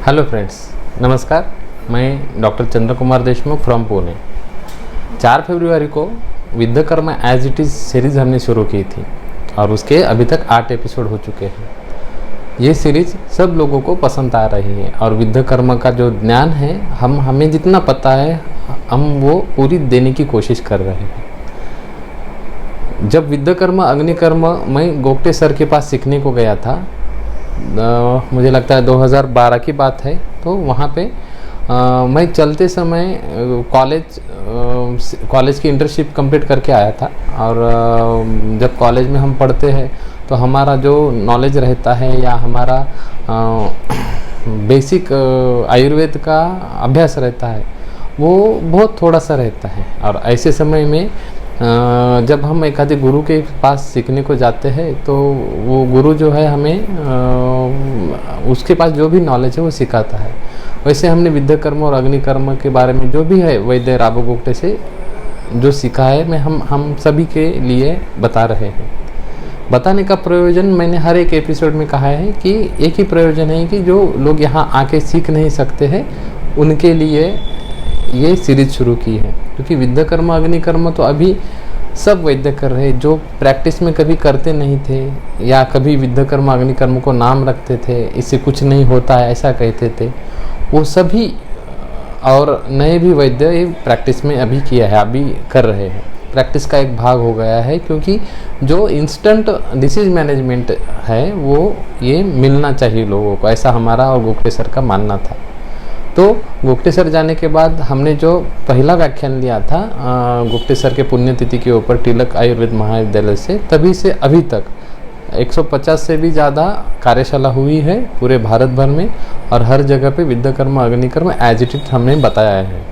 Hello friends, नमस्कार। मैं doctor Chandra Kumar Deshmukh from Pune. 4 फरवरी को विद्याकर्मा एज इट इज़ सीरीज़ हमने शुरू की थी और उसके अभी तक 8 एपिसोड हो चुके हैं। ये सीरीज़ सब लोगों को पसंद आ रही है और विद्याकर्मा का जो ज्ञान है हमें जितना पता है हम वो पूरी देने की कोशिश कर रहे हैं। जब विद्याकर्मा अग्निकर्म मैं गोगटे सर के पास सीखने को गया था, मुझे लगता है 2012 की बात है। तो वहाँ पे मैं चलते समय कॉलेज की इंटर्नशिप कंप्लीट करके आया था। और जब कॉलेज में हम पढ़ते हैं तो हमारा जो नॉलेज रहता है या हमारा बेसिक आयुर्वेद का अभ्यास रहता है वो बहुत थोड़ा सा रहता है। और ऐसे समय में जब हम एक आधे गुरु के पास सीखने को जाते हैं तो वो गुरु जो है हमें उसके पास जो भी नॉलेज है वो सिखाता है। वैसे हमने विद्याकर्म और अग्निकर्म के बारे में जो भी है वैद्य राबो गोगटे से जो सीखा है मैं हम सभी के लिए बता रहे हैं। बताने का प्रयोजन मैंने हर एक एपिसोड में कहा है कि एक ही प्रयोजन है कि जो लोग यहाँ आके सीख नहीं सकते हैं उनके लिए ये सीरीज शुरू की है। क्योंकि विद्याकर्म अग्निकर्म तो अभी सब वैद्य कर रहे हैं जो प्रैक्टिस में कभी करते नहीं थे या कभी विद्याकर्म अग्निकर्म को नाम रखते थे, इससे कुछ नहीं होता है ऐसा कहते थे, वो सभी और नए भी वैद्य ये प्रैक्टिस में अभी किया है, अभी कर रहे हैं। प्रैक्टिस का एक भाग हो गया है क्योंकि जो इंस्टेंट डिसीज मैनेजमेंट है वो ये मिलना चाहिए लोगों को, ऐसा हमारा और गोगटे सर का मानना था। तो गोगटे सर जाने के बाद हमने जो पहला व्याख्यान लिया था गोगटे सर के पुण्यतिथि के ऊपर तिलक आयुर्वेद महाविद्यालय से, तभी से अभी तक 150 से भी ज़्यादा कार्यशाला हुई है पूरे भारत भर में। और हर जगह पे विद्याकर्म अग्निकर्म एज इट इज हमने बताया है।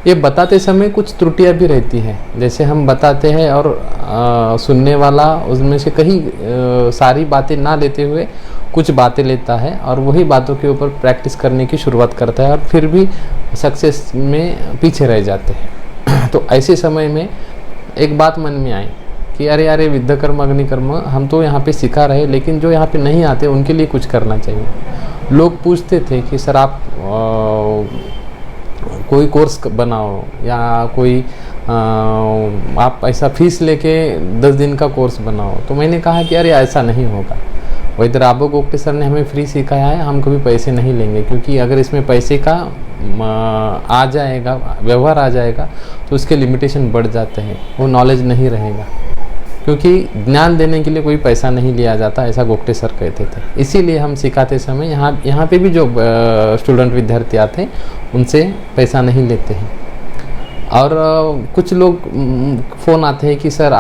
ये बताते समय कुछ त्रुटियां भी रहती हैं, जैसे हम बताते हैं और सुनने वाला उसमें से कहीं सारी बातें ना लेते हुए कुछ बातें लेता है और वही बातों के ऊपर प्रैक्टिस करने की शुरुआत करता है और फिर भी सक्सेस में पीछे रह जाते हैं। तो ऐसे समय में एक बात मन में आई कि अरे विद्याकर्म अग्निकर्म हम तो यहाँ पे सिखा रहे लेकिन जो यहाँ पे नहीं आते उनके लिए कुछ करना चाहिए। लोग पूछते थे कि सर आप कोई कोर्स बनाओ या कोई आप ऐसा फीस लेके 10 दिन का कोर्स बनाओ। तो मैंने कहा कि अरे ऐसा नहीं होगा। वैद्य राबो गोगटे सर ने हमें फ्री सिखाया है, हम कभी पैसे नहीं लेंगे क्योंकि अगर इसमें पैसे का आ जाएगा, व्यवहार आ जाएगा तो उसके लिमिटेशन बढ़ जाते हैं, वो नॉलेज नहीं रहेगा। क्योंकि ज्ञान देने के लिए कोई पैसा नहीं लिया जाता, ऐसा गोगटे सर कहते थे। इसीलिए हम सिखाते समय यहाँ पे भी जो स्टूडेंट विद्यार्थी आते हैं उनसे पैसा नहीं लेते हैं। और कुछ लोग फ़ोन आते हैं कि सर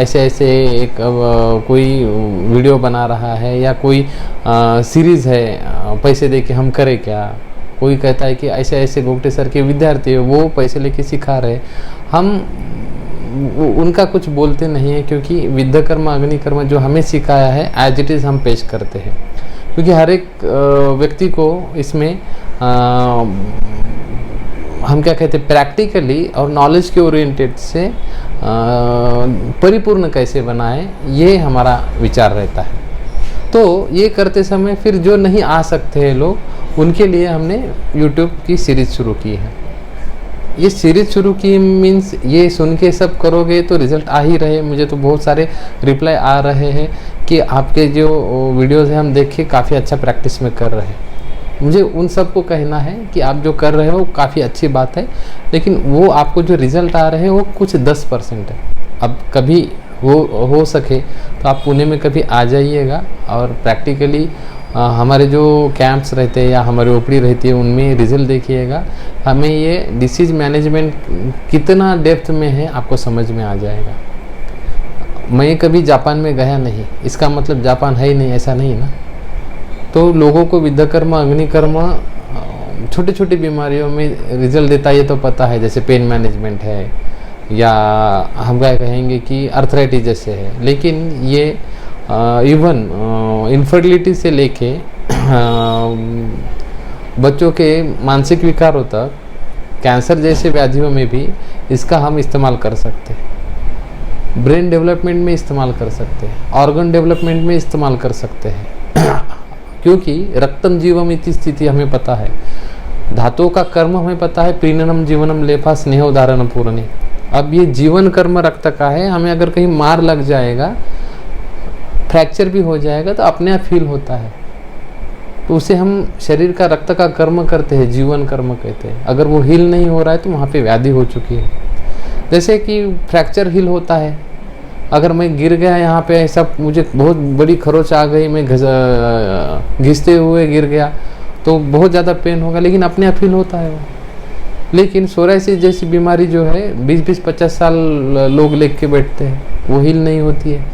ऐसे ऐसे एक कोई वीडियो बना रहा है या कोई सीरीज़ है, पैसे दे के हम करें क्या। कोई कहता है कि ऐसे ऐसे गोगटे सर के विद्यार्थी है वो पैसे लेके सिखा रहे। हम उनका कुछ बोलते नहीं है क्योंकि विद्याकर्म अग्निकर्म जो हमें सिखाया है एज इट इज़ हम पेश करते हैं। क्योंकि हर एक व्यक्ति को इसमें हम क्या कहते हैं प्रैक्टिकली और नॉलेज के ओरिएंटेड से परिपूर्ण कैसे बनाएं ये हमारा विचार रहता है। तो ये करते समय फिर जो नहीं आ सकते हैं लोग उनके लिए हमने YouTube की सीरीज़ शुरू की है। ये सीरीज़ शुरू की मीन्स ये सुन के सब करोगे तो रिज़ल्ट आ ही रहे। मुझे तो बहुत सारे रिप्लाई आ रहे हैं कि आपके जो वीडियोज़ हैं हम देख के काफ़ी अच्छा प्रैक्टिस में कर रहे हैं। मुझे उन सबको कहना है कि आप जो कर रहे हो काफ़ी अच्छी बात है, लेकिन वो आपको जो रिज़ल्ट आ रहे हैं वो कुछ 10% है। अब कभी हो सके तो आप पुणे में कभी आ जाइएगा और प्रैक्टिकली हमारे जो कैंप्स रहते हैं या हमारी ओपीडी रहती है उनमें रिज़ल्ट देखिएगा। हमें ये डिसीज मैनेजमेंट कितना डेप्थ में है आपको समझ में आ जाएगा। मैं कभी जापान में गया नहीं, इसका मतलब जापान है ही नहीं ऐसा नहीं ना। तो लोगों को विद्याकर्म अग्निकर्म छोटी छोटी बीमारियों में रिजल्ट देता है ये तो पता है, जैसे पेन मैनेजमेंट है या हम क्या कहेंगे कि अर्थराइटिस जैसे है। लेकिन ये इवन इनफर्टिलिटी से लेके बच्चों के मानसिक विकारों तक, कैंसर जैसे व्याधियों में भी इसका हम इस्तेमाल कर सकते हैं। ब्रेन डेवलपमेंट में इस्तेमाल कर सकते हैं, ऑर्गन डेवलपमेंट में इस्तेमाल कर सकते हैं। क्योंकि रक्तम जीवम इति स्थिति हमें पता है, धातुओं का कर्म हमें पता है, प्रीणनम जीवनम लेफा स्नेह उदाहरण पूर्णे। अब ये जीवन कर्म रक्त का है, हमें अगर कहीं मार लग जाएगा, फ्रैक्चर भी हो जाएगा तो अपने आप फील होता है, तो उसे हम शरीर का रक्त का कर्म करते हैं, जीवन कर्म कहते हैं। अगर वो हील नहीं हो रहा है तो वहाँ पे व्याधि हो चुकी है। जैसे कि फ्रैक्चर हील होता है, अगर मैं गिर गया यहाँ पे, ऐसा मुझे बहुत बड़ी खरोच आ गई, मैं घिसते हुए गिर गया तो बहुत ज़्यादा पेन होगा, लेकिन अपने आप हील होता है वो। लेकिन सोराइसिस जैसी बीमारी जो है 20-50 साल लोग लेके के बैठते हैं, वो हील नहीं होती है,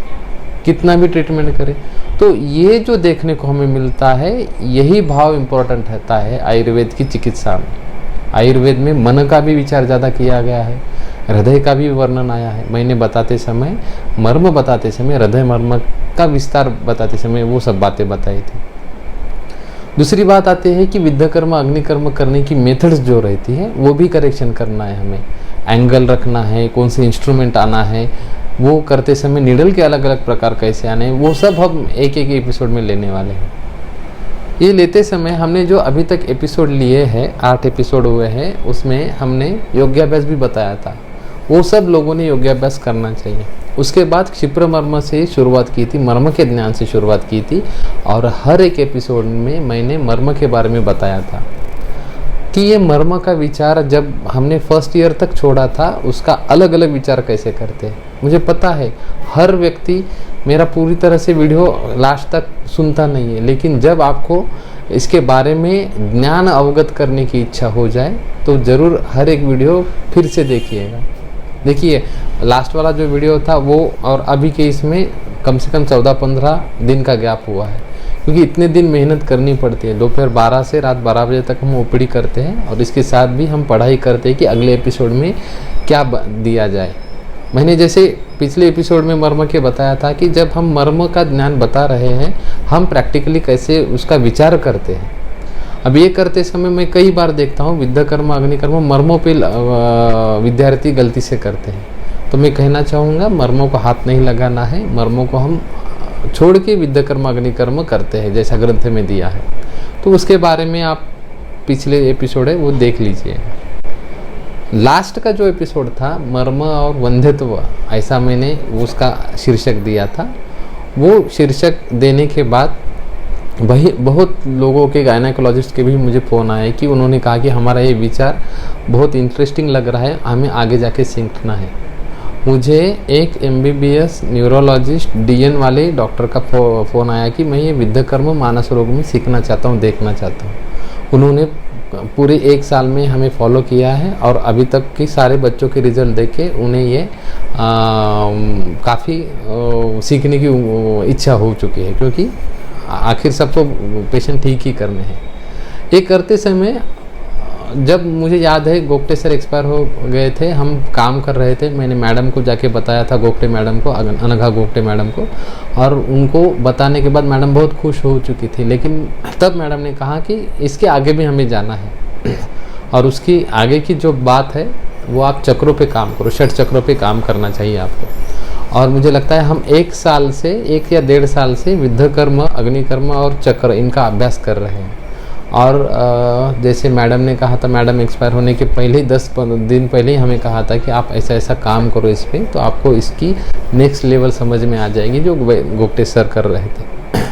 कितना भी ट्रीटमेंट करें। तो ये जो देखने को हमें मिलता है, यही भाव इम्पोर्टेंट रहता है आयुर्वेद की चिकित्सा में। आयुर्वेद में मन का भी विचार ज़्यादा किया गया है, हृदय का भी वर्णन आया है। मैंने बताते समय, मर्म बताते समय, हृदय मर्म का विस्तार बताते समय वो सब बातें बताई थी। दूसरी बात आती है कि विद्ध कर्म अग्निकर्म करने की मेथड्स जो रहती है वो भी करेक्शन करना है हमें। एंगल रखना है, कौन से इंस्ट्रूमेंट आना है, वो करते समय नीडल के अलग अलग प्रकार कैसे आने हैं, वो सब हम एक एक एपिसोड में लेने वाले हैं। ये लेते समय हमने जो अभी तक एपिसोड लिए हैं, 8 एपिसोड हुए हैं, उसमें हमने योगाभ्यास भी बताया था। वो सब लोगों ने योगाभ्यास करना चाहिए। उसके बाद क्षिप्र मर्म से शुरुआत की थी, मर्म के ज्ञान से शुरुआत की थी, और हर एक एपिसोड में मैंने मर्म के बारे में बताया था कि ये मर्म का विचार जब हमने फर्स्ट ईयर तक छोड़ा था, उसका अलग अलग विचार कैसे करते हैं। मुझे पता है हर व्यक्ति मेरा पूरी तरह से वीडियो लास्ट तक सुनता नहीं है, लेकिन जब आपको इसके बारे में ज्ञान अवगत करने की इच्छा हो जाए तो ज़रूर हर एक वीडियो फिर से देखिएगा। देखिए लास्ट वाला जो वीडियो था वो और अभी के इसमें कम से कम 14-15 दिन का गैप हुआ है, क्योंकि इतने दिन मेहनत करनी पड़ती है। दोपहर 12 से रात 12 बजे तक हम ओपीडी करते हैं, और इसके साथ भी हम पढ़ाई करते हैं कि अगले एपिसोड में क्या दिया जाए। मैंने जैसे पिछले एपिसोड में मर्म के बताया था कि जब हम मर्म का ज्ञान बता रहे हैं, हम प्रैक्टिकली कैसे उसका विचार करते हैं। अब ये करते समय मैं कई बार देखता हूँ विद्ध कर्म अग्निकर्म मर्मों पे विद्यार्थी गलती से करते हैं। तो मैं कहना चाहूँगा मर्मों को हाथ नहीं लगाना है, मर्मों को हम छोड़ के विद्ध कर्म अग्निकर्म करते हैं जैसा ग्रंथ में दिया है। तो उसके बारे में आप पिछले एपिसोड है वो देख लीजिए। लास्ट का जो एपिसोड था मर्म और वंध्यत्व, ऐसा मैंने उसका शीर्षक दिया था। वो शीर्षक देने के बाद वही बहुत लोगों के गायनेकोलॉजिस्ट के भी मुझे फ़ोन आए कि उन्होंने कहा कि हमारा ये विचार बहुत इंटरेस्टिंग लग रहा है, हमें आगे जाके सीखना है। मुझे एक MBBS न्यूरोलॉजिस्ट DN वाले डॉक्टर का फ़ोन आया कि मैं ये विद्ध कर्म मानस रोग में सीखना चाहता हूँ, देखना चाहता हूँ। उन्होंने पूरे 1 साल में हमें फॉलो किया है, और अभी तक के सारे बच्चों के रिज़ल्ट देख के उन्हें ये काफ़ी सीखने की इच्छा हो चुकी है, क्योंकि आखिर सबको पेशेंट ठीक ही करने हैं। ये करते समय जब मुझे याद है गोगटे सर एक्सपायर हो गए थे, हम काम कर रहे थे, मैंने मैडम को जाके बताया था, गोगटे मैडम को, अनघा गोगटे मैडम को, और उनको बताने के बाद मैडम बहुत खुश हो चुकी थी। लेकिन तब मैडम ने कहा कि इसके आगे भी हमें जाना है, और उसकी आगे की जो बात है वो आप चक्रों पे काम करो, 6 चक्रों पे काम करना चाहिए आपको। और मुझे लगता है हम 1 साल से 1 या 1.5 साल से विद्ध कर्म अग्निकर्म और चक्र इनका अभ्यास कर रहे हैं। और जैसे मैडम ने कहा था, मैडम एक्सपायर होने के पहले ही 10 दिन पहले ही हमें कहा था कि आप ऐसा ऐसा काम करो इस पर, तो आपको इसकी नेक्स्ट लेवल समझ में आ जाएगी, जो गोगटे सर कर रहे थे।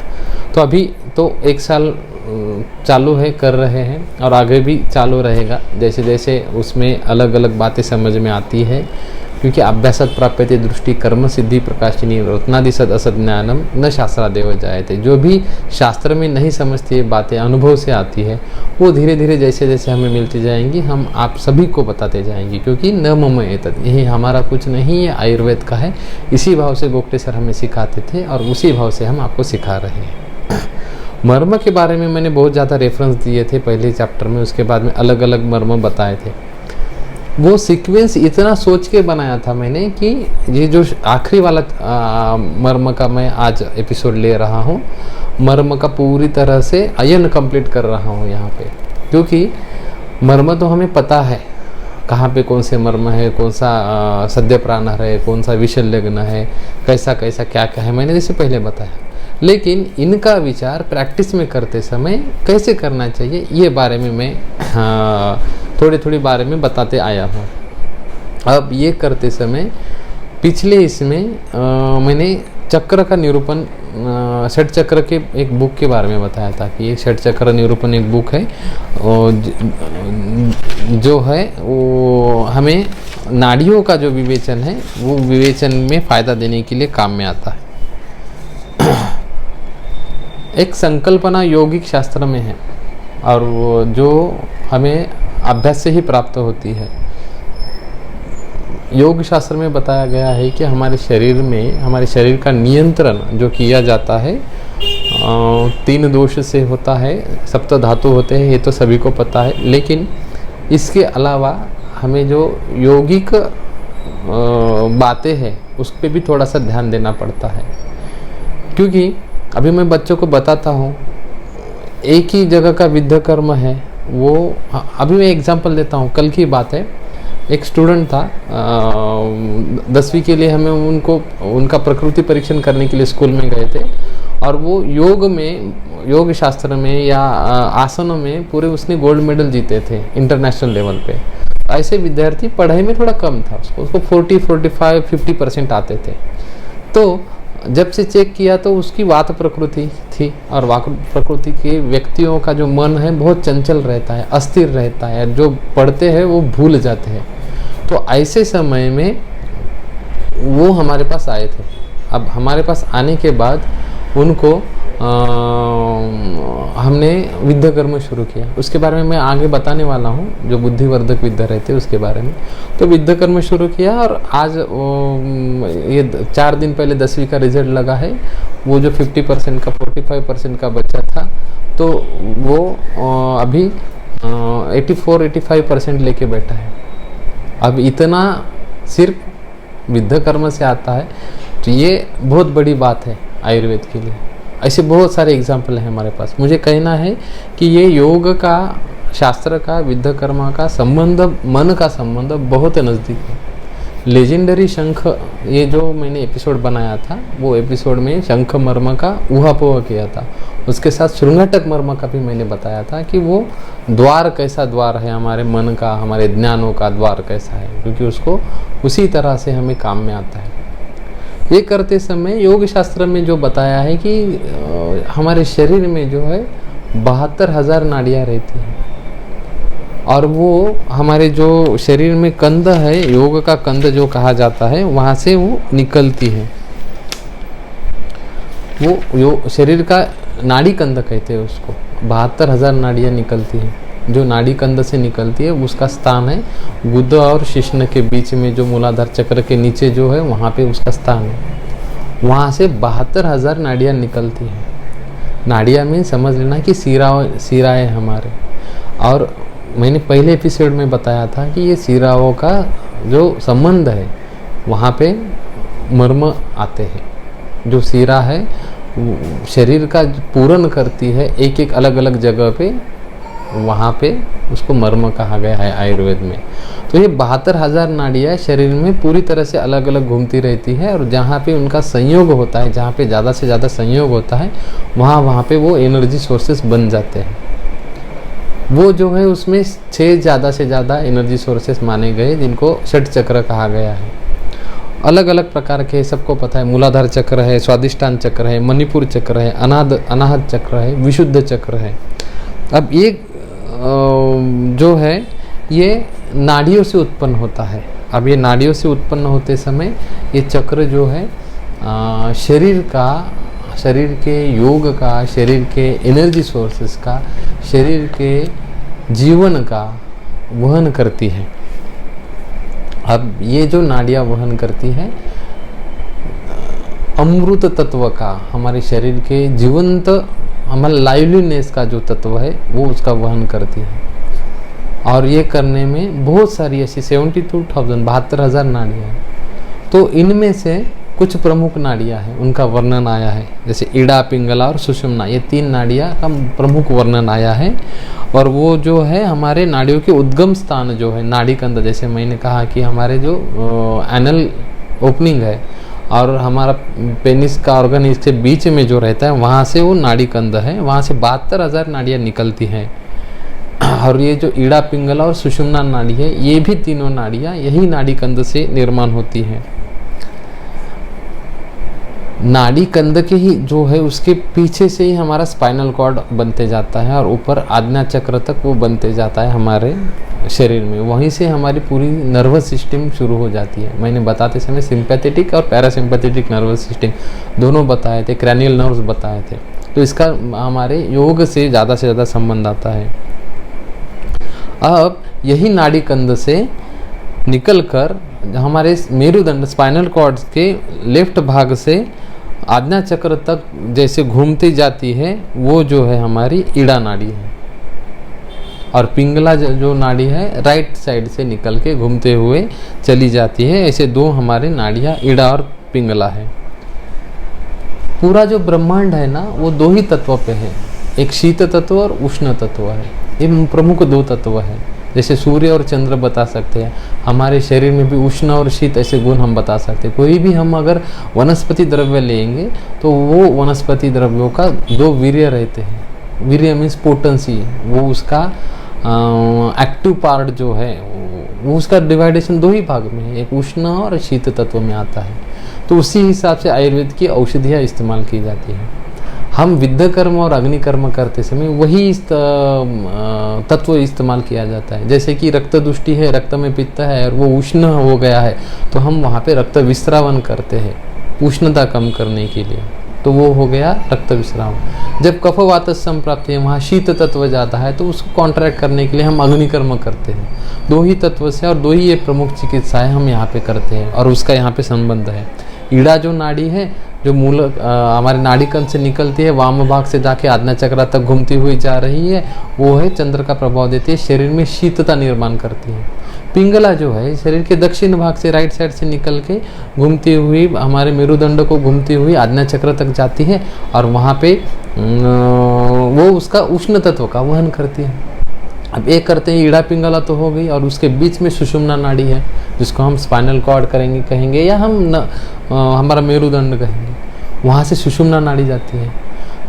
तो अभी तो 1 साल चालू है, कर रहे हैं, और आगे भी चालू रहेगा जैसे जैसे उसमें अलग अलग बातें समझ में आती है। क्योंकि अभ्यासत प्राप्यते दृष्टि कर्म सिद्धि प्रकाशिनी रत्नादिसद असद ज्ञानम न शास्त्रादेव जायते। जो भी शास्त्र में नहीं समझती है बातें, अनुभव से आती है, वो धीरे धीरे जैसे जैसे हमें मिलती जाएंगी, हम आप सभी को बताते जाएंगे। क्योंकि न मम एतत्, यही हमारा कुछ नहीं है, आयुर्वेद का है। इसी भाव से गोगटे सर हमें सिखाते थे, और उसी भाव से हम आपको सिखा रहे हैं। मर्म के बारे में मैंने बहुत ज़्यादा रेफरेंस दिए थे पहले चैप्टर में, उसके बाद में अलग अलग मर्म बताए थे। वो सीक्वेंस इतना सोच के बनाया था मैंने कि ये जो आखिरी वाला मर्म का मैं आज एपिसोड ले रहा हूँ, मर्म का पूरी तरह से अयन कंप्लीट कर रहा हूँ यहाँ पे। क्योंकि मर्म तो हमें पता है कहाँ पे कौन से मर्म है, कौन सा सद्य प्राणहर है, कौन सा विशल्यग्न है, कैसा कैसा क्या क्या है, मैंने जैसे पहले बताया। लेकिन इनका विचार प्रैक्टिस में करते समय कैसे करना चाहिए, ये बारे में मैं थोड़ी थोड़ी बारे में बताते आया हूँ। अब ये करते समय पिछले इसमें मैंने चक्र का निरूपण, षट चक्र के एक बुक के बारे में बताया था कि ये षट चक्र निरूपण एक बुक है जो है वो हमें नाड़ियों का जो विवेचन है वो विवेचन में फ़ायदा देने के लिए काम में आता है। एक संकल्पना यौगिक शास्त्र में है और वो जो हमें अभ्यास से ही प्राप्त होती है। योग शास्त्र में बताया गया है कि हमारे शरीर का नियंत्रण जो किया जाता है 3 दोष से होता है, सप्त धातु होते हैं, ये तो सभी को पता है। लेकिन इसके अलावा हमें जो यौगिक बातें हैं उस पर भी थोड़ा सा ध्यान देना पड़ता है, क्योंकि अभी मैं बच्चों को बताता हूँ एक ही जगह का विद्ध कर्म है वो। अभी मैं एग्जांपल देता हूँ, कल की बात है। एक स्टूडेंट था 10वीं के लिए, हमें उनका प्रकृति परीक्षण करने के लिए स्कूल में गए थे और वो योग शास्त्र में या आसनों में पूरे उसने गोल्ड मेडल जीते थे इंटरनेशनल लेवल पे। ऐसे विद्यार्थी पढ़ाई में थोड़ा कम था, उसको 40, 45, 50% आते थे। तो जब से चेक किया तो उसकी वात प्रकृति थी और वात प्रकृति के व्यक्तियों का जो मन है बहुत चंचल रहता है, अस्थिर रहता है, जो पढ़ते हैं वो भूल जाते हैं। तो ऐसे समय में वो हमारे पास आए थे। अब हमारे पास आने के बाद उनको हमने विद्या कर्म शुरू किया। उसके बारे में मैं आगे बताने वाला हूँ, जो बुद्धिवर्धक विद्या रहते हैं उसके बारे में। तो विद्या कर्म शुरू किया और आज ये 4 दिन पहले 10वीं का रिजल्ट लगा है। वो जो 50% का 45% का बच्चा था तो वो अभी 84-85% लेके बैठा है। अब इतना सिर्फ विद्या कर्म से आता है, तो ये बहुत बड़ी बात है आयुर्वेद के लिए। ऐसे बहुत सारे एग्जाम्पल हैं हमारे पास। मुझे कहना है कि ये योग का, शास्त्र का, विद्या कर्म का संबंध, मन का संबंध बहुत नज़दीक है। लेजेंडरी शंख, ये जो मैंने एपिसोड बनाया था वो एपिसोड में शंख मर्म का ऊहापोह किया था। उसके साथ शृंगाटक मर्म का भी मैंने बताया था कि वो द्वार कैसा द्वार है हमारे मन का, हमारे ज्ञानों का द्वार कैसा है, क्योंकि उसको उसी तरह से हमें काम में आता है। ये करते समय योग शास्त्र में जो बताया है कि हमारे शरीर में जो है 72,000 नाड़ियाँ रहती हैं और वो हमारे जो शरीर में कंद है, योग का कंद जो कहा जाता है, वहाँ से वो निकलती है। वो शरीर का नाड़ी कंद कहते हैं उसको। 72,000 नाड़ियाँ निकलती हैं। जो नाड़ी कंद से निकलती है उसका स्थान है गुद और शिश्न के बीच में, जो मूलाधार चक्र के नीचे जो है वहाँ पे उसका स्थान है। वहाँ से 72,000 नाड़ियाँ निकलती हैं। नाड़ियाँ में समझ लेना कि सिराएँ हमारे। और मैंने पहले एपिसोड में बताया था कि ये सिराओं का जो संबंध है वहाँ पे मर्म आते हैं। जो सिरा है शरीर का पूर्ण करती है एक एक अलग अलग जगह पे, वहाँ पे उसको मर्म कहा गया है आयुर्वेद में। तो ये 72,000 नाड़ियाँ शरीर में पूरी तरह से अलग अलग घूमती रहती है और जहाँ पे उनका संयोग होता है, जहाँ पे ज़्यादा से ज़्यादा संयोग होता है, वहाँ पे वो एनर्जी सोर्सेस बन जाते हैं। वो जो है उसमें 6 ज़्यादा से ज़्यादा एनर्जी सोर्सेस माने गए जिनको षट चक्र कहा गया है। अलग अलग प्रकार के, सबको पता है, मूलाधार चक्र है, स्वादिष्टान चक्र है, मणिपुर चक्र है, अनाहत चक्र है, विशुद्ध चक्र है। अब ये जो है ये नाड़ियों से उत्पन्न होता है। अब ये नाड़ियों से उत्पन्न होते समय ये चक्र जो है शरीर के योग का, शरीर के एनर्जी सोर्सेस का, शरीर के जीवन का वहन करती है। अब ये जो नाड़ियाँ वहन करती है अमृत तत्व का, हमारे शरीर के जीवंत, हमारा लाइवलीनेस का जो तत्व है वो उसका वहन करती है। और ये करने में बहुत सारी ऐसी 72,000 नाड़ियाँ हैं। तो इनमें से कुछ प्रमुख नाड़ियाँ हैं, उनका वर्णन आया है, जैसे इड़ा, पिंगला और सुषुम्ना, ये 3 नाड़ियाँ का प्रमुख वर्णन आया है। और वो जो है हमारे नाड़ियों के उद्गम स्थान जो है नाड़ी कंद, जैसे मैंने कहा कि हमारे जो एनल ओपनिंग है और हमारा पेनिस का ऑर्गन इसके बीच में जो रहता है वहाँ से वो नाड़ी कंद है, वहाँ से 72,000 नाड़ियाँ निकलती हैं। और ये जो ईड़ा पिंगला और सुषुम्ना नाड़ी है, ये भी तीनों नाड़ियाँ यही नाड़ी कंद से निर्माण होती हैं। नाड़ी कंद के ही जो है उसके पीछे से ही हमारा स्पाइनल कॉर्ड बनते जाता है और ऊपर आज्ञा चक्र तक वो बनते जाता है हमारे शरीर में। वहीं से हमारी पूरी नर्वस सिस्टम शुरू हो जाती है। मैंने बताते समय सिंपैथेटिक और पैरासिम्पैथेटिक नर्वस सिस्टम दोनों बताए थे, क्रैनियल नर्व्स बताए थे। तो इसका हमारे योग से ज़्यादा संबंध आता है। अब यही नाड़ी कंद से निकलकर हमारे मेरुदंड स्पाइनल कॉर्ड के लेफ्ट भाग से आज्ञा चक्र तक जैसे घूमती जाती है, वो जो है हमारी ईड़ा नाड़ी है। और पिंगला जो नाड़ी है राइट साइड से निकल के घूमते हुए चली जाती है। ऐसे दो हमारे नाड़ियाँ ईड़ा और पिंगला है। पूरा जो ब्रह्मांड है ना, वो दो ही तत्व पे है, एक शीत तत्व और उष्ण तत्व है। ये प्रमुख दो तत्व है। जैसे सूर्य और चंद्र बता सकते हैं, हमारे शरीर में भी उष्ण और शीत ऐसे गुण हम बता सकते हैं। कोई भी हम अगर वनस्पति द्रव्य लेंगे तो वो वनस्पति द्रव्यों का दो वीर्य रहते हैं। वीर्य मीन्स पोटेंसी, वो उसका एक्टिव पार्ट जो है वो उसका डिवाइडेशन दो ही भाग में है, एक उष्ण और शीत तत्व में आता है। तो उसी हिसाब से आयुर्वेद की औषधियाँ इस्तेमाल की जाती हैं। हम विद्ध कर्म और अग्नि कर्म करते समय वही तत्व इस्तेमाल किया जाता है। जैसे कि रक्त दुष्टि है, रक्त में पित्त है और वो उष्ण हो गया है, तो हम वहाँ पे रक्त विश्रावन करते हैं उष्णता कम करने के लिए, तो वो हो गया रक्त विश्राम। जब कफ वात संप्राप्ति है, वहाँ शीत तत्व जाता है, तो उसको कॉन्ट्रैक्ट करने के लिए हम अग्निकर्म करते हैं। दो ही तत्व से और दो ही ये प्रमुख चिकित्साएं हम यहाँ पे करते हैं और उसका यहाँ पे संबंध है। ईड़ा जो नाड़ी है, जो मूल हमारे नाड़ी कंद से निकलती है, वाम भाग से जाके आज्ञा चक्र तक घूमती हुई जा रही है, वो है चंद्र का प्रभाव देती है, शरीर में शीतता निर्माण करती है। पिंगला जो है शरीर के दक्षिण भाग से राइट साइड से निकल के घूमती हुई हमारे मेरुदंड को घूमती हुई आज्ञा चक्र तक जाती है और वहाँ पे वो उसका उष्ण तत्व का वहन करती है। अब एक करते हैं ईड़ा पिंगला तो हो गई, और उसके बीच में सुषुम्ना नाड़ी है जिसको हम स्पाइनल कॉर्ड कहेंगे या हम हमारा मेरुदंड कहेंगे। वहाँ से सुषुम्ना नाड़ी जाती है।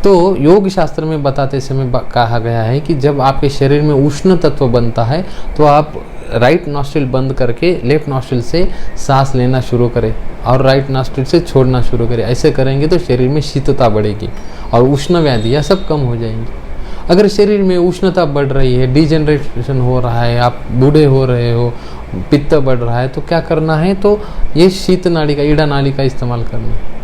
तो योग शास्त्र में बताते समय कहा गया है कि जब आपके शरीर में उष्ण तत्व बनता है तो आप राइट नॉस्ट्रिल बंद करके लेफ्ट नॉस्ट्रिल से सांस लेना शुरू करें और राइट नॉस्ट्रिल से छोड़ना शुरू करें। ऐसे करेंगे तो शरीर में शीतता बढ़ेगी और उष्ण व्याधियाँ सब कम हो जाएंगी। अगर शरीर में उष्णता बढ़ रही है, डिजेनरेशन हो रहा है, आप बूढ़े हो रहे हो, पित्त बढ़ रहा है, तो क्या करना है, तो ये शीत नाड़ी का, ईड़ा नाड़ी का इस्तेमाल करना है।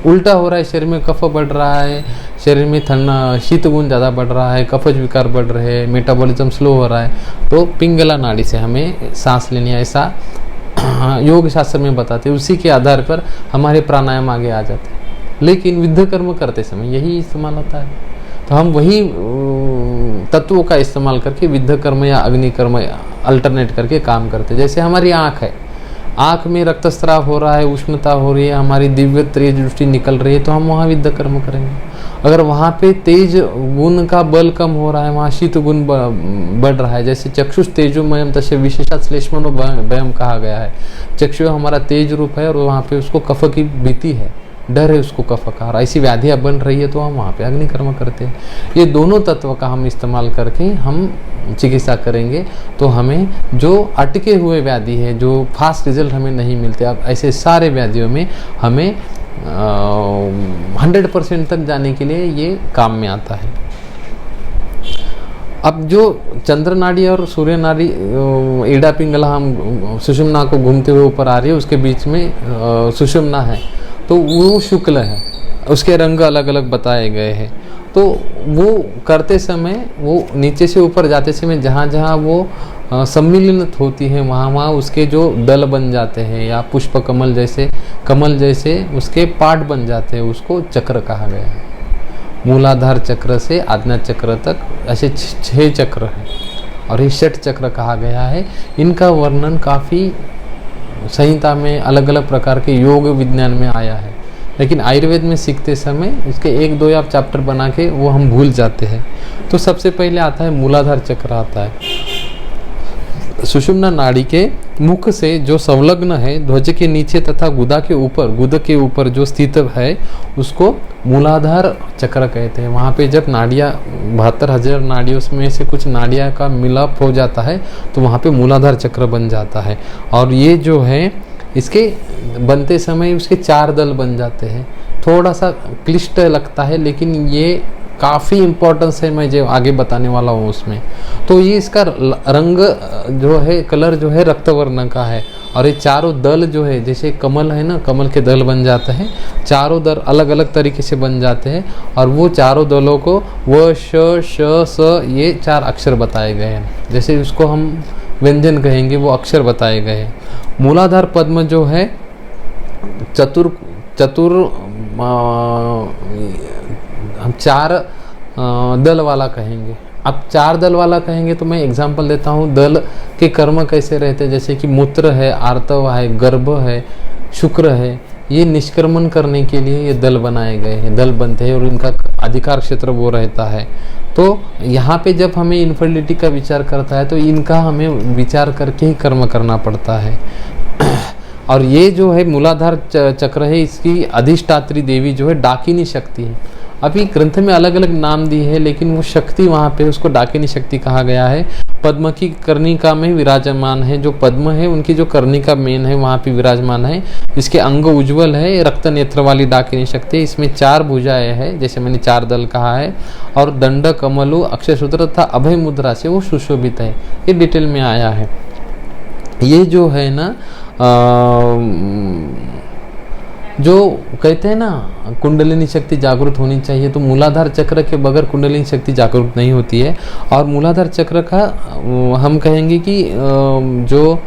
उल्टा हो रहा है, शरीर में कफ बढ़ रहा है, शरीर में ठंडा शीत गुण ज़्यादा बढ़ रहा है, कफज विकार बढ़ रहे हैं, मेटाबॉलिज्म स्लो हो रहा है, तो पिंगला नाड़ी से हमें सांस लेनी है, ऐसा योग शास्त्र में बताते हैं। उसी के आधार पर हमारे प्राणायाम आगे आ जाते हैं। लेकिन विद्ध कर्म करते समय यही इस्तेमाल होता है, तो हम वही तत्वों का इस्तेमाल करके विद्ध कर्म या अग्नि कर्म अल्टरनेट करके काम करते हैं। जैसे हमारी आँख है, आँख में रक्तस्राव हो रहा है, उष्णता हो रही है, हमारी दिव्य तेज दृष्टि निकल रही है, तो हम वहाँ विद्ध कर्म करेंगे। अगर वहाँ पे तेज गुण का बल कम हो रहा है, वहाँ शीत गुण बढ़ रहा है, जैसे चक्षुष तेजोमयम तस्य विशेषात श्लेष्मनो भयम कहा गया है। चक्षु हमारा तेज रूप है और वहाँ पे उसको कफ की भीति है, डर है उसको कफ का, और ऐसी व्याधियाँ बन रही है तो हम वहाँ पे अग्निकर्म करते हैं। ये दोनों तत्व का हम इस्तेमाल करके हम चिकित्सा करेंगे तो हमें जो अटके हुए व्याधि है, जो फास्ट रिजल्ट हमें नहीं मिलते, अब ऐसे सारे व्याधियों में हमें 100% तक जाने के लिए ये काम में आता है। अब जो चंद्र नाड़ी और सूर्य नाड़ी ईड़ा पिंगला हम सुषुम्ना को घूमते हुए ऊपर आ रही है, उसके बीच में सुषुम्ना है, तो वो शुक्ल है, उसके रंग अलग अलग बताए गए हैं। तो वो करते समय, वो नीचे से ऊपर जाते समय जहाँ जहाँ वो सम्मिलित होती है वहाँ वहाँ उसके जो दल बन जाते हैं या पुष्प कमल जैसे उसके पार्ट बन जाते हैं, उसको चक्र कहा गया है। मूलाधार चक्र से आज्ञा चक्र तक ऐसे 6 चक्र हैं और ये 6 चक्र कहा गया है। इनका वर्णन काफ़ी संहिता में अलग अलग प्रकार के योग विज्ञान में आया है, लेकिन आयुर्वेद में सीखते समय इसके 1-2 आप चैप्टर बना के वो हम भूल जाते हैं। तो सबसे पहले आता है मूलाधार चक्र आता है। सुषुम्ना नाड़ी के मुख से जो संलग्न है ध्वज के नीचे तथा गुदा के ऊपर, गुद के ऊपर जो स्थित है उसको मूलाधार चक्र कहते हैं। वहाँ पे जब नाड़ियाँ 72,000 नाड़ियों में से कुछ नाड़ियाँ का मिलाप हो जाता है तो वहाँ पे मूलाधार चक्र बन जाता है। और ये जो है इसके बनते समय उसके 4 दल बन जाते हैं। थोड़ा सा क्लिष्ट लगता है लेकिन ये काफ़ी इम्पोर्टेंस है, मैं जो आगे बताने वाला हूँ उसमें। तो ये इसका रंग जो है, कलर जो है रक्तवर्ण का है। और ये चारों दल जो है, जैसे कमल है ना, कमल के दल बन जाते हैं, चारों दल अलग अलग तरीके से बन जाते हैं। और वो चारों दलों को व श श स ये 4 अक्षर बताए गए हैं। जैसे उसको हम व्यंजन कहेंगे, वो अक्षर बताए गए हैं। मूलाधार पद्म जो है चतुर हम 4 दल वाला कहेंगे। अब 4 दल वाला कहेंगे तो मैं एग्जांपल देता हूँ दल के कर्म कैसे रहते हैं। जैसे कि मूत्र है, आर्तव है, गर्भ है, शुक्र है, ये निष्क्रमण करने के लिए ये दल बनाए गए हैं, दल बनते हैं और इनका अधिकार क्षेत्र वो रहता है। तो यहाँ पे जब हमें इनफर्टिलिटी का विचार करता है तो इनका हमें विचार करके ही कर्म करना पड़ता है। और ये जो है मूलाधार चक्र है, इसकी अधिष्ठात्री देवी जो है डाकिनी शक्ति है। अभी ग्रंथ में अलग अलग नाम दिए हैं लेकिन वो शक्ति वहाँ पे उसको डाकिनी शक्ति कहा गया है। पद्म की कर्णिका में विराजमान है, जो पद्म है उनकी जो कर्णिका मेन है वहाँ पे विराजमान है। इसके अंग उज्ज्वल है, रक्त नेत्र वाली डाकिनी शक्ति। इसमें 4 भुजाएं है, जैसे मैंने 4 दल कहा है। और दंड, कमलु, अक्षयसूत्र तथा अभय मुद्रा से वो सुशोभित है। ये डिटेल में आया है। ये जो है ना जो कहते हैं ना कुंडलिनी शक्ति जागृत होनी चाहिए, तो मूलाधार चक्र के बगैर कुंडलिनी शक्ति जागृत नहीं होती है। और मूलाधार चक्र का हम कहेंगे कि जो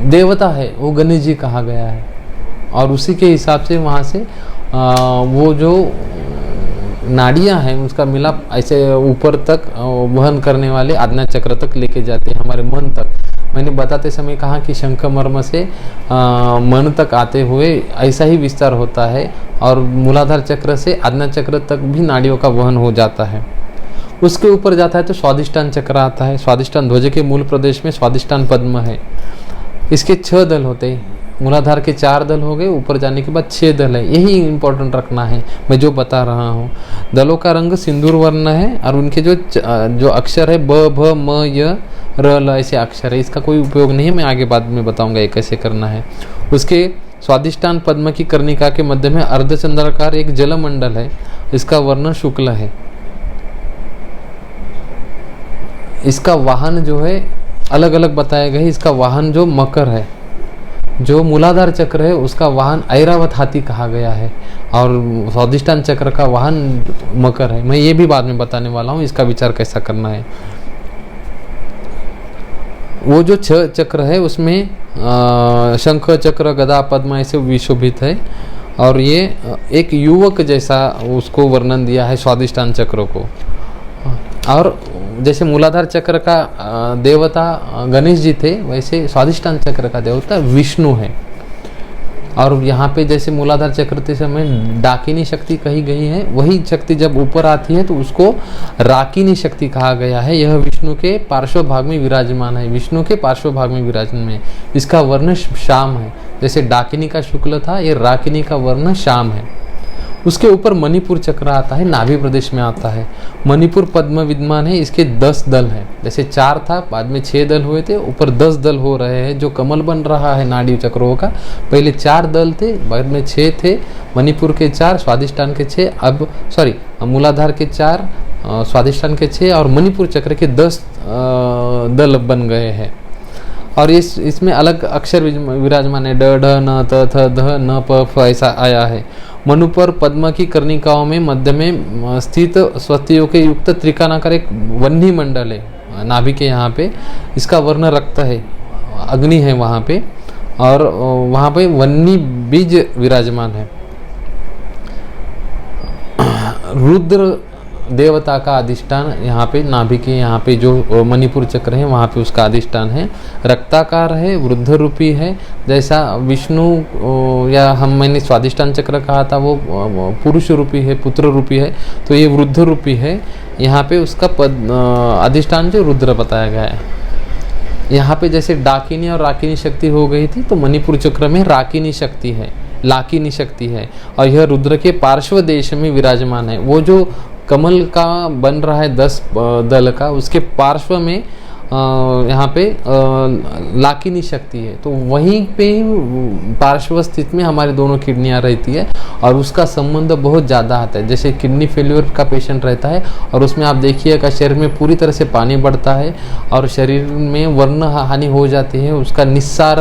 देवता है वो गणेश जी कहा गया है। और उसी के हिसाब से वहाँ से वो जो नाड़ियाँ हैं उसका मिलाप ऐसे ऊपर तक वहन करने वाले आज्ञा चक्र तक लेके जाते हैं, हमारे मन तक। मैंने बताते समय कहा कि शंख मर्म से मन तक आते हुए ऐसा ही विस्तार होता है। और मूलाधार चक्र से आज्ञा चक्र तक भी नाड़ियों का वहन हो जाता है। उसके ऊपर जाता है तो स्वादिष्टान चक्र आता है। स्वादिष्टान ध्वज के मूल प्रदेश में स्वादिष्टान पद्म है। इसके 6 दल होते हैं। मूलाधार के 4 दल हो गए, ऊपर जाने के बाद 6 दल है। यही इम्पोर्टेंट रखना है मैं जो बता रहा हूँ। दलों का रंग सिंदूर वर्ण है और उनके जो अक्षर है ब, भ, म, य, र, ल ऐसे अक्षर है। इसका कोई उपयोग नहीं है, मैं आगे बाद में बताऊंगा ये कैसे करना है। उसके स्वादिष्टान पद्म की कर्णिका के मध्य में अर्धचंद्राकार एक जलमंडल है। इसका वर्ण शुक्ल है। इसका वाहन जो है अलग अलग बताए गए। इसका वाहन जो मकर है, जो मूलाधार चक्र है उसका वाहन ऐरावत हाथी कहा गया है। और स्वादिष्टान चक्र का वाहन मकर है। मैं ये भी बाद में बताने वाला हूँ इसका विचार कैसा करना है। वो जो 6 चक्र है उसमें शंख चक्र, गदा, पद्म ऐसे विशोभित है। और ये एक युवक जैसा उसको वर्णन दिया है स्वादिष्टान चक्र को। और जैसे मूलाधार चक्र का देवता गणेश जी थे, वैसे स्वादिष्टान चक्र का देवता विष्णु है। और यहाँ पे जैसे मूलाधार चक्र के समय डाकिनी शक्ति कही गई है, वही शक्ति जब ऊपर आती है तो उसको राकिनी शक्ति कहा गया है। यह विष्णु के पार्श्व भाग में विराजमान है। विष्णु के पार्श्व भाग में विराजमान है। इसका वर्ण श्याम है। जैसे डाकिनी का शुक्ल था, ये राकिनी का वर्ण श्याम है। उसके ऊपर मणिपुर चक्र आता है, नाभि प्रदेश में आता है। मणिपुर पद्म विद्यमान है। इसके 10 दल हैं। जैसे 4 था, बाद में 6 दल हुए थे, ऊपर 10 दल हो रहे हैं। जो कमल बन रहा है नाड़ी चक्रों का, पहले 4 दल थे, बाद में 6 थे। मणिपुर के 4, स्वादिष्टान के 6, अब मूलाधार के 4, स्वादिष्टान के 6 और मणिपुर चक्र के 10 दल बन गए हैं। और इसमें अलग अक्षर विराजमान है। ड, ढ, न, त, थ, ध, न, प, फ ऐसा आया है। मनुपर पद्म की कर्णिकाओं में मध्य में स्थित स्वस्तियों के युक्त त्रिकाणाकार एक वह्नि मंडल है नाभि के यहाँ पे। इसका वर्ण रक्त है, अग्नि है वहाँ पे। और वहाँ पे वह्नि बीज विराजमान है। रुद्र देवता का अधिष्ठान यहाँ पे नाभि के यहाँ पे जो मणिपुर चक्र है वहाँ पे उसका अधिष्ठान है। रक्ताकार है, वृद्ध रूपी है। जैसा विष्णु या मैंने स्वादिष्टान चक्र कहा था वो पुरुष रूपी है, पुत्र रूपी है, तो ये वृद्ध रूपी है। यहाँ पे उसका अधिष्ठान जो रुद्र बताया गया है। यहाँ पे जैसे डाकिनी और राकिनी शक्ति हो गई थी, तो मणिपुर चक्र में राकिनी शक्ति है, लाकिनी शक्ति है, और यह रुद्र के पार्श्व देश में विराजमान है। वो जो कमल का बन रहा है 10 दल का, उसके पार्श्व में यहाँ पे लाकिनी शक्ति है, तो वहीं पे पार्श्व स्थित में हमारी दोनों किडनियाँ रहती है, और उसका संबंध बहुत ज़्यादा आता है। जैसे किडनी फेल्योर का पेशेंट रहता है और उसमें आप देखिएगा शरीर में पूरी तरह से पानी बढ़ता है और शरीर में वर्ण हानि हो जाती है, उसका निस्सार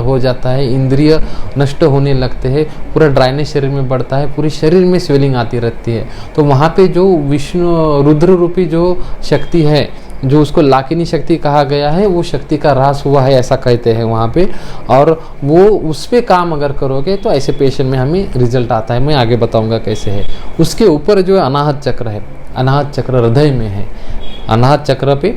हो जाता है, इंद्रिय नष्ट होने लगते हैं, पूरा ड्राइनेस शरीर में बढ़ता है, पूरे शरीर में स्वेलिंग आती रहती है। तो वहाँ पे जो विष्णु रुद्र रूपी जो शक्ति है, जो उसको लाकिनी शक्ति कहा गया है, वो शक्ति का ह्रास हुआ है ऐसा कहते हैं वहाँ पे, और वो उस पे काम अगर करोगे तो ऐसे पेशेंट में हमें रिजल्ट आता है। मैं आगे बताऊंगा कैसे है। उसके ऊपर जो अनाहत चक्र है, अनाहत चक्र हृदय में है, अनाहत चक्र पे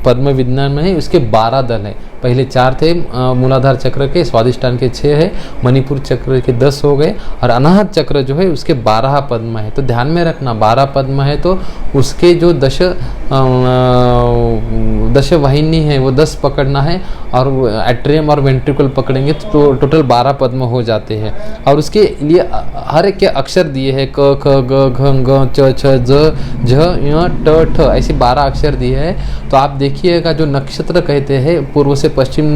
पद्म विज्ञान में है, उसके 12 दल है। पहले 4 थे मूलाधार चक्र के, स्वादिष्टान के 6 है, मणिपुर चक्र के 10 हो गए, और अनाहत चक्र जो है उसके 12 पद्म है। तो ध्यान में रखना 12 पद्म है तो उसके जो दश वाहिनी है वो 10 पकड़ना है, और एट्रियम और वेंट्रिकल पकड़ेंगे तो टोटल 12 पद्म हो जाते हैं। और उसके लिए हर एक के अक्षर दिए हैं, क ख ग घ ग च छ ज झ य ट ठ, ऐसे 12 अक्षर दिए हैं। तो आप देखिएगा जो नक्षत्र कहते हैं, पूर्व से पश्चिम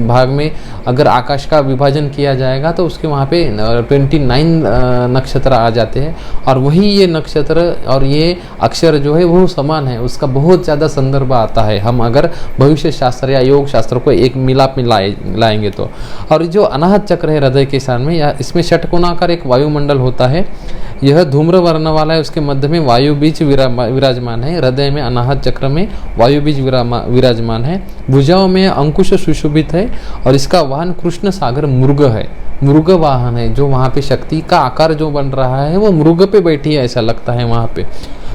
भाग में अगर आकाश का विभाजन किया जाएगा तो उसके वहाँ पे 29 नक्षत्र आ जाते हैं, और वही ये नक्षत्र और ये अक्षर जो है वो समान है, उसका बहुत ज़्यादा संदर्भ आता है। हम अगर भविष्य शास्त्र या योग शास्त्र को एक मिलाप में लाएंगे तो। और जो अनाहत चक्र है हृदय के स्थान में, या इसमें षटकोणाकार एक वायुमंडल होता है, यह धूम्र वर्ण वाला है, उसके मध्य में वायु बीज विराजमान है। हृदय में अनाहत चक्र में वायु बीज विराजमान है। भुजाओं में अंकुश सुशोभित है, और इसका वाहन कृष्ण सागर मृग है, मृग वाहन है। जो वहाँ पे शक्ति का आकार जो बन रहा है वो मृग पे बैठी है ऐसा लगता है वहाँ पे।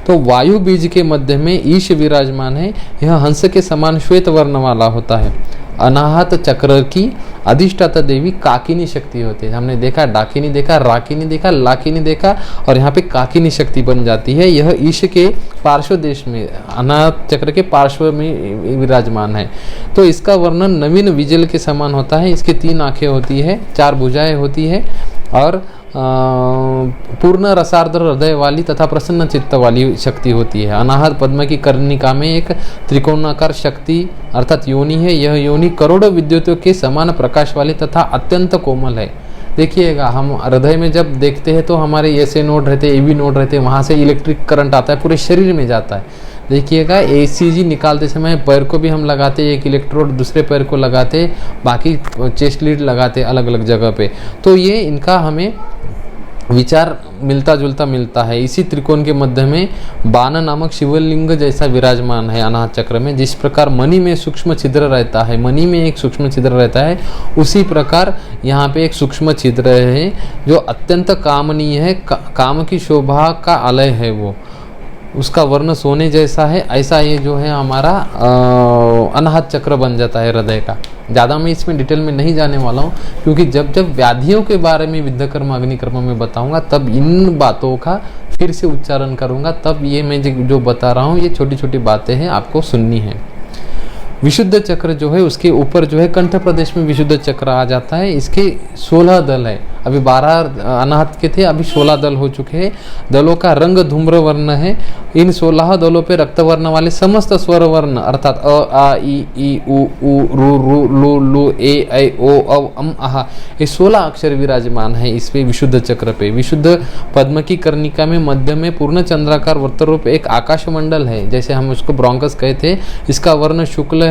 तो वायु बीज के मध्य में ईश विराजमान है, यह हंस के समान श्वेत वर्ण वाला होता है। अनाहत चक्र की अधिष्ठाता देवी काकिनी शक्ति होती है। हमने देखा डाकिनी देखा, राकिनी देखा, लाकिनी देखा, और यहाँ पे काकिनी शक्ति बन जाती है। यह ईश के पार्श्व देश में, अनाहत चक्र के पार्श्व में विराजमान है। तो इसका वर्णन नवीन विजल के समान होता है। इसकी 3 आंखें होती है, 4 भुजाएं होती है, और पूर्ण रसार्द्र हृदय वाली तथा प्रसन्न चित्त वाली शक्ति होती है। अनाहत पद्म की कर्णिका में एक त्रिकोणाकार शक्ति अर्थात योनि है। यह योनि करोड़ों विद्युतों के समान प्रकाश वाली तथा अत्यंत कोमल है। देखिएगा हम हृदय में जब देखते हैं तो हमारे ऐसे नोड रहते हैं, एबी नोड रहते हैं, वहाँ से इलेक्ट्रिक करंट आता है, पूरे शरीर में जाता है। देखिएगा ECG निकालते समय पैर को भी हम लगाते, एक इलेक्ट्रोड दूसरे पैर को लगाते, बाकी चेस्ट लीड लगाते अलग अलग जगह पे। तो ये इनका हमें विचार मिलता जुलता मिलता है। इसी त्रिकोण के मध्य में बाण नामक शिवलिंग जैसा विराजमान है अनाहत चक्र में। जिस प्रकार मणि में सूक्ष्म छिद्र रहता है, मणि में एक सूक्ष्म छिद्र रहता है, उसी प्रकार यहाँ पे एक सूक्ष्म छिद्र है जो अत्यंत कामनीय है, काम की शोभा का आलय है। वो उसका वर्ण सोने जैसा है। ऐसा ये जो है हमारा अनाहत चक्र बन जाता है हृदय का। ज़्यादा मैं इसमें डिटेल में नहीं जाने वाला हूँ, क्योंकि जब जब व्याधियों के बारे में विद्याकर्म अग्निकर्म में बताऊंगा तब इन बातों का फिर से उच्चारण करूंगा। तब ये मैं जो बता रहा हूँ ये छोटी छोटी बातें हैं, आपको सुननी है। विशुद्ध चक्र जो है उसके ऊपर जो है कंठ प्रदेश में विशुद्ध चक्र आ जाता है। इसके 16 दल है। अभी 12 अनाहत के थे, अभी 16 दल हो चुके हैं। दलों का रंग धूम्र वर्ण है। इन 16 दलों पे रक्त वर्ण वाले समस्त स्वर वर्ण अर्थात अ आ ई उ रु रु लु लु ए ऐ ओ औ अम आह, ये 16 अक्षर विराजमान है इस पे विशुद्ध चक्र पे। विशुद्ध पद्म की कर्णिका में मध्य में पूर्ण चंद्राकार वृत्तरूप एक आकाश मंडल है, जैसे हम उसको ब्रोंकस कहते हैं। इसका वर्ण शुक्ल है।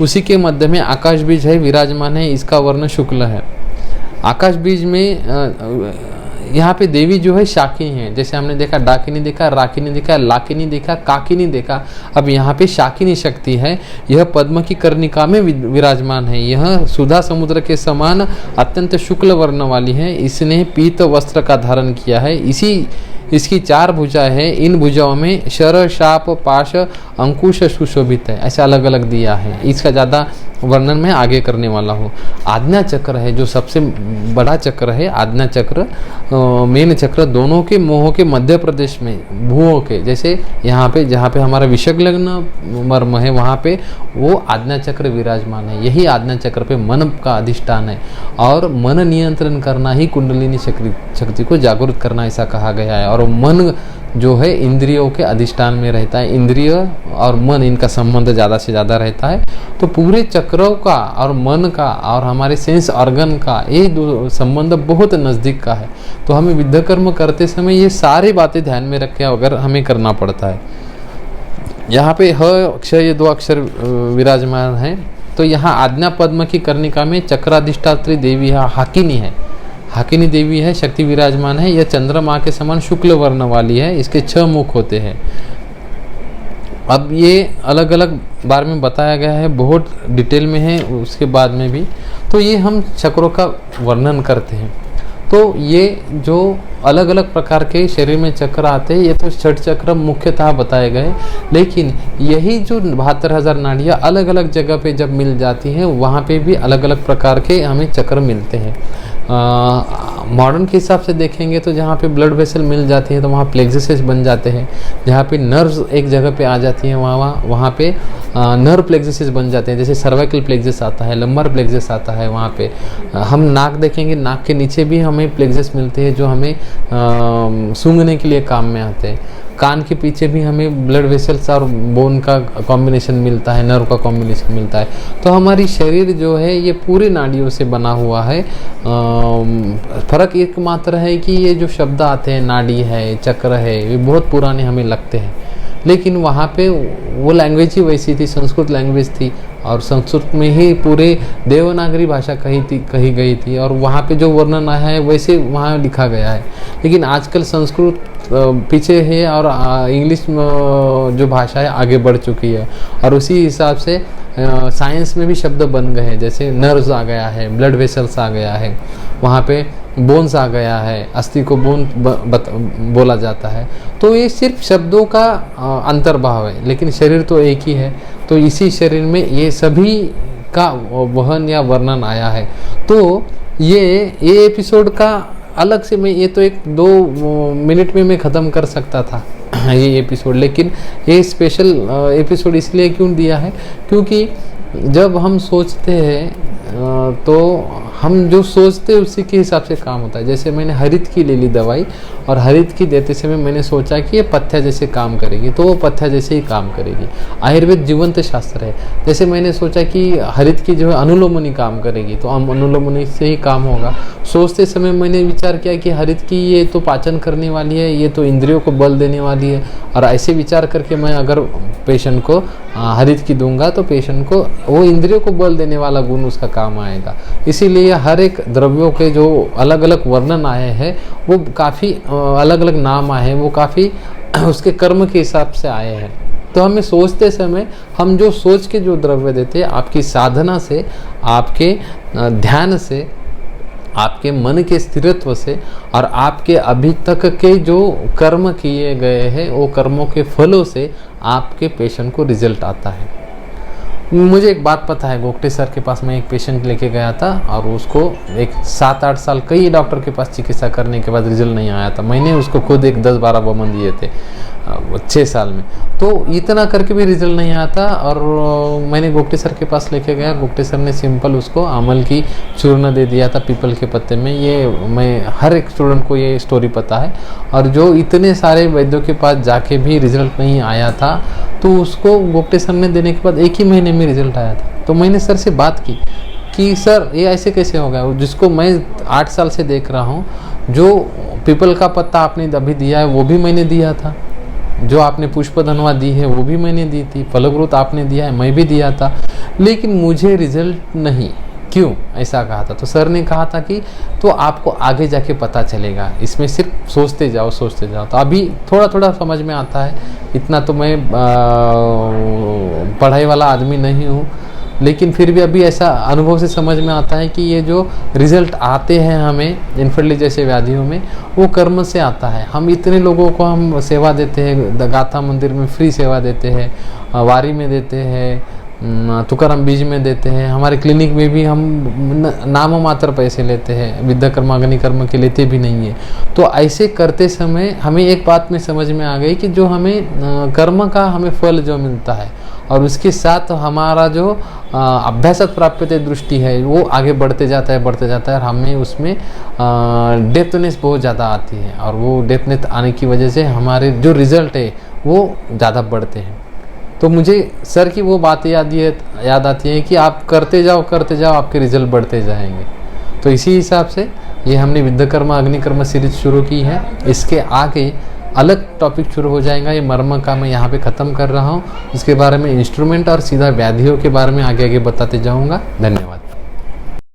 उसी के मध्य में आकाश बीज है विराजमान है, इसका वर्ण शुक्ल है। आकाश बीज में यहाँ पे देवी जो है शाकिनी है। जैसे हमने देखा डाकिनी देखा, राकिनी देखा, लाकिनी देखा, काकिनी देखा, अब यहाँ पे शाकिनी शक्ति है। यह पद्म की कर्णिका में विराजमान है। यह सुधा समुद्र के समान अत्यंत शुक्ल वर्ण वाली है। इसने पीत वस्त्र का धारण किया है। इसकी 4 भुजा है, इन भुजाओं में शर, शाप, पाश, अंकुश सुशोभित है। ऐसे अलग अलग दिया है, इसका ज़्यादा वर्णन मैं आगे करने वाला हूँ। आज्ञा चक्र है जो सबसे बड़ा चक्र है, आज्ञा चक्र मेन चक्र, दोनों के मोह के मध्य प्रदेश में भुवों के, जैसे यहाँ पे जहाँ पे हमारा विषग लग्न मर्म है वहाँ पे वो आज्ञा चक्र विराजमान है। यही आज्ञा चक्र पे मन का अधिष्ठान है और मन नियंत्रण करना ही कुंडलिनी शक्ति को जागृत करना ऐसा कहा गया है। और मन जो है इंद्रियों के अधिष्ठान में रहता है, इंद्रिय और मन इनका संबंध ज़्यादा से ज़्यादा रहता है। तो पूरे चक्रों का और मन का और हमारे सेंस ऑर्गन का ये संबंध बहुत नज़दीक का है। तो हमें विद्या कर्म करते समय ये सारी बातें ध्यान में रख के अगर हमें करना पड़ता है। यहाँ पे ह अक्षर, ये 2 अक्षर विराजमान है। तो यहाँ आज्ञा पद्म की कर्णिका में चक्राधिष्ठात्री देवी हाकिनी है, हाकिनी देवी है, शक्ति विराजमान है। यह चंद्रमा के समान शुक्ल वर्ण वाली है, इसके 6 मुख होते हैं। अब ये अलग अलग बार में बताया गया है, बहुत डिटेल में है उसके बाद में भी। तो ये हम चक्रों का वर्णन करते हैं। तो ये जो अलग अलग प्रकार के शरीर में चक्र आते हैं, ये तो 6 चक्र मुख्यतः बताए गए, लेकिन यही जो 72,000 नाड़ियाँ अलग अलग जगह पे जब मिल जाती हैं वहाँ पे भी अलग अलग प्रकार के हमें चक्र मिलते हैं। मॉडर्न के हिसाब से देखेंगे तो जहाँ पे ब्लड वेसल मिल जाती है तो वहाँ प्लेक्सिस बन जाते हैं, जहाँ पे नर्व्स एक जगह पे आ जाती हैं वहाँ पे नर्व प्लेक्सिस बन जाते हैं। जैसे सर्वाइकल प्लेक्सिस आता है, लंबर प्लेक्सिस आता है, वहाँ पे हम नाक देखेंगे, नाक के नीचे भी हमें प्लेक्सिस मिलते हैं जो हमें सूंघने के लिए काम में आते हैं। कान के पीछे भी हमें ब्लड वेसल्स और बोन का कॉम्बिनेशन मिलता है, नर्व का कॉम्बिनेशन मिलता है। तो हमारी शरीर जो है ये पूरी नाड़ियों से बना हुआ है। फर्क एकमात्र है कि ये जो शब्द आते हैं नाड़ी है, चक्र है, ये बहुत पुराने हमें लगते हैं, लेकिन वहाँ पे वो लैंग्वेज ही वैसी थी, संस्कृत लैंग्वेज थी और संस्कृत में ही पूरे देवनागरी भाषा कही गई थी और वहाँ पे जो वर्णन आया है वैसे वहाँ लिखा गया है। लेकिन आजकल संस्कृत पीछे है और इंग्लिश जो भाषा है आगे बढ़ चुकी है और उसी हिसाब से साइंस में भी शब्द बन गए हैं। जैसे नर्व्स आ गया है, ब्लड वेसल्स आ गया है, वहाँ पे बोन्स आ गया है, अस्थि को बोन बोला जाता है। तो ये सिर्फ शब्दों का अंतर्भाव है, लेकिन शरीर तो एक ही है। तो इसी शरीर में ये सभी का वहन या वर्णन आया है। तो ये एपिसोड का अलग से मैं ये तो 1-2 मिनट में मैं ख़त्म कर सकता था ये एपिसोड, लेकिन ये स्पेशल एपिसोड इसलिए क्यों दिया है क्योंकि जब हम सोचते हैं तो हम जो सोचते हैं उसी के हिसाब से काम होता है। जैसे मैंने हरित की ले ली दवाई और हरित की देते समय मैंने सोचा कि ये पथ्या जैसे काम करेगी, तो वो पथ्या जैसे ही काम करेगी। आयुर्वेद जीवंत शास्त्र है। जैसे मैंने सोचा कि हरित की जो है अनुलोमनी काम करेगी, तो हम अनुलोमनी से ही काम होगा। सोचते समय मैंने विचार किया कि हरित की ये तो पाचन करने वाली है, ये तो इंद्रियों को बल देने वाली है, और ऐसे विचार करके मैं अगर पेशेंट को हरित की दूंगा तो पेशेंट को वो इंद्रियों को बल देने वाला गुण उसका काम आएगा। इसीलिए हर एक द्रव्यों के जो अलग अलग वर्णन आए हैं वो काफ़ी अलग अलग नाम आए हैं, वो काफ़ी उसके कर्म के हिसाब से आए हैं। तो हमें सोचते समय हम जो सोच के जो द्रव्य देते हैं, आपकी साधना से, आपके ध्यान से, आपके मन के स्थिरत्व से और आपके अभी तक के जो कर्म किए गए हैं वो कर्मों के फलों से आपके पेशेंट को रिजल्ट आता है। मुझे एक बात पता है, गोगटे सर के पास मैं एक पेशेंट लेके गया था और उसको एक 7-8 साल कई डॉक्टर के पास चिकित्सा करने के बाद रिजल्ट नहीं आया था। मैंने उसको खुद एक 10-12 वमन दिए थे 6 साल में, तो इतना करके भी रिजल्ट नहीं आया था। और मैंने गोगटे सर के पास लेके गया, गोगटे सर ने सिंपल उसको अमल की चूर्ण दे दिया था पीपल के पत्ते में। ये मैं हर एक स्टूडेंट को ये स्टोरी पता है। और जो इतने सारे वैद्यों के पास जाके भी रिजल्ट नहीं आया था, तो उसको गोगटे सर ने देने के बाद 1 ही महीने में रिजल्ट आया था। तो मैंने सर से बात की कि सर ये ऐसे कैसे हो गया, जिसको मैं 8 साल से देख रहा हूँ, जो पीपल का पत्ता आपने अभी दिया है वो भी मैंने दिया था, जो आपने पुष्प धनवा दी है वो भी मैंने दी थी, फलग्रुत आपने दिया है मैं भी दिया था, लेकिन मुझे रिजल्ट नहीं, क्यों? ऐसा कहा था। तो सर ने कहा था कि तो आपको आगे जाके पता चलेगा, इसमें सिर्फ सोचते जाओ सोचते जाओ। तो अभी थोड़ा थोड़ा समझ में आता है, इतना तो मैं पढ़ाई वाला आदमी नहीं हूँ, लेकिन फिर भी अभी ऐसा अनुभव से समझ में आता है कि ये जो रिजल्ट आते हैं हमें इनफर्टिलिटी जैसे व्याधियों में, वो कर्म से आता है। हम इतने लोगों को हम सेवा देते हैं, गाथा मंदिर में फ्री सेवा देते हैं, वारी में देते हैं, तुकाराम बीज में देते हैं, हमारे क्लिनिक में भी हम नाम मात्र पैसे लेते हैं, विद्या कर्म अग्नि कर्म के लेते भी नहीं है। तो ऐसे करते समय हमें एक बात में समझ में आ गई कि जो हमें कर्म का हमें फल जो मिलता है और उसके साथ हमारा जो अभ्यासत प्राप्यते दृष्टि है वो आगे बढ़ते जाता है और हमें उसमें डेप्थनेस बहुत ज़्यादा आती है, और वो डेप्थनेस आने की वजह से हमारे जो रिज़ल्ट है वो ज़्यादा बढ़ते हैं। तो मुझे सर की वो बातें याद आती है कि आप करते जाओ आपके रिजल्ट बढ़ते जाएंगे। तो इसी हिसाब से ये हमने विद्या कर्म अग्नि कर्म सीरीज शुरू की है। इसके आगे अलग टॉपिक शुरू हो जाएगा। ये मर्म का मैं यहाँ पे ख़त्म कर रहा हूँ। इसके बारे में इंस्ट्रूमेंट और सीधा व्याधियों के बारे में आगे बताते जाऊँगा। धन्यवाद।